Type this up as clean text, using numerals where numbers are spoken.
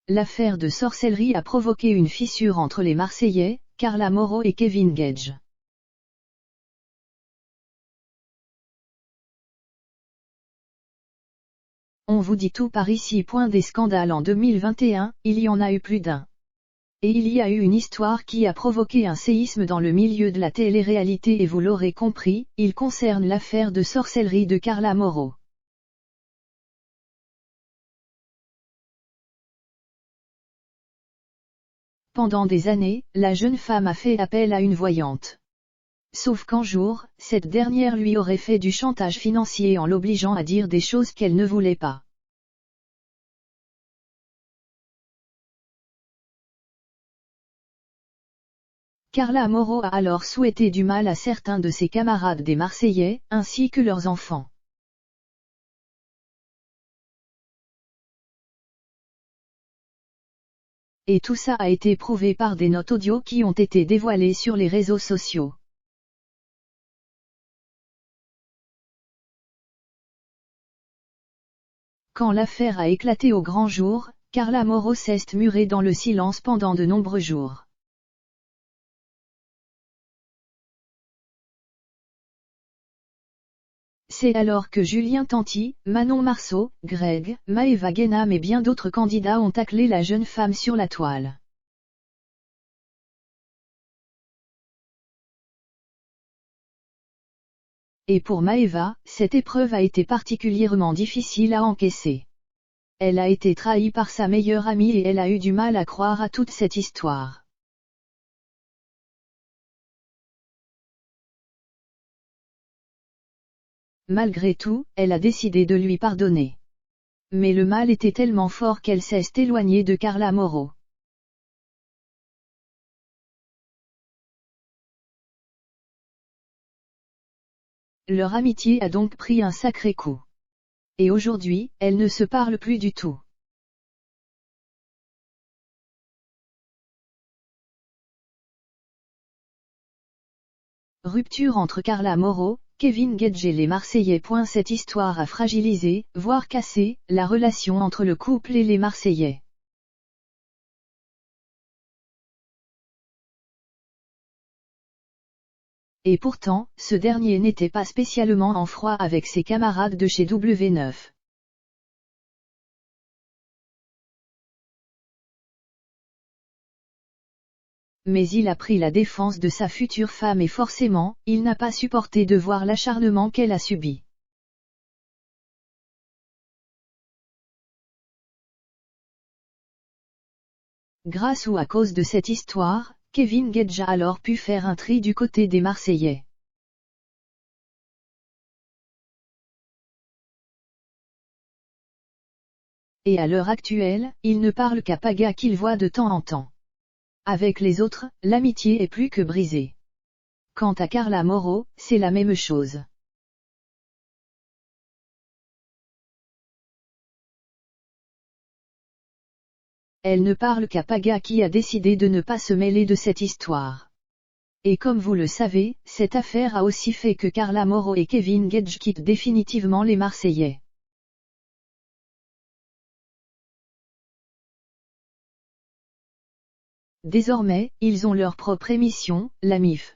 l'affaire de sorcellerie a provoqué une fissure entre les Marseillais, Carla Moreau et Kevin Gage. On vous dit tout par ici. Des scandales en 2021, il y en a eu plus d'un. Et il y a eu une histoire qui a provoqué un séisme dans le milieu de la télé-réalité et vous l'aurez compris, il concerne l'affaire de sorcellerie de Carla Moreau. Pendant des années, la jeune femme a fait appel à une voyante. Sauf qu'un jour, cette dernière lui aurait fait du chantage financier en l'obligeant à dire des choses qu'elle ne voulait pas. Carla Moreau a alors souhaité du mal à certains de ses camarades des Marseillais, ainsi que leurs enfants. Et tout ça a été prouvé par des notes audio qui ont été dévoilées sur les réseaux sociaux. Quand l'affaire a éclaté au grand jour, Carla Moreau s'est murée dans le silence pendant de nombreux jours. C'est alors que Julien Tanti, Manon Marceau, Greg, Maëva Guénam et bien d'autres candidats ont taclé la jeune femme sur la toile. Et pour Maëva, cette épreuve a été particulièrement difficile à encaisser. Elle a été trahie par sa meilleure amie et elle a eu du mal à croire à toute cette histoire. Malgré tout, elle a décidé de lui pardonner. Mais le mal était tellement fort qu'elle s'est éloignée de Carla Moreau. Leur amitié a donc pris un sacré coup. Et aujourd'hui, elles ne se parlent plus du tout. Rupture entre Carla Moreau, Kevin Gage et les Marseillais. Cette histoire a fragilisé, voire cassé, la relation entre le couple et les Marseillais. Et pourtant, ce dernier n'était pas spécialement en froid avec ses camarades de chez W9. Mais il a pris la défense de sa future femme et forcément, il n'a pas supporté de voir l'acharnement qu'elle a subi. Grâce ou à cause de cette histoire, Kevin Gage a alors pu faire un tri du côté des Marseillais. Et à l'heure actuelle, il ne parle qu'à Paga qu'il voit de temps en temps. Avec les autres, l'amitié est plus que brisée. Quant à Carla Moreau, c'est la même chose. Elle ne parle qu'à Paga qui a décidé de ne pas se mêler de cette histoire. Et comme vous le savez, cette affaire a aussi fait que Carla Moreau et Kevin Gage quittent définitivement les Marseillais. Désormais, ils ont leur propre émission, la MIF.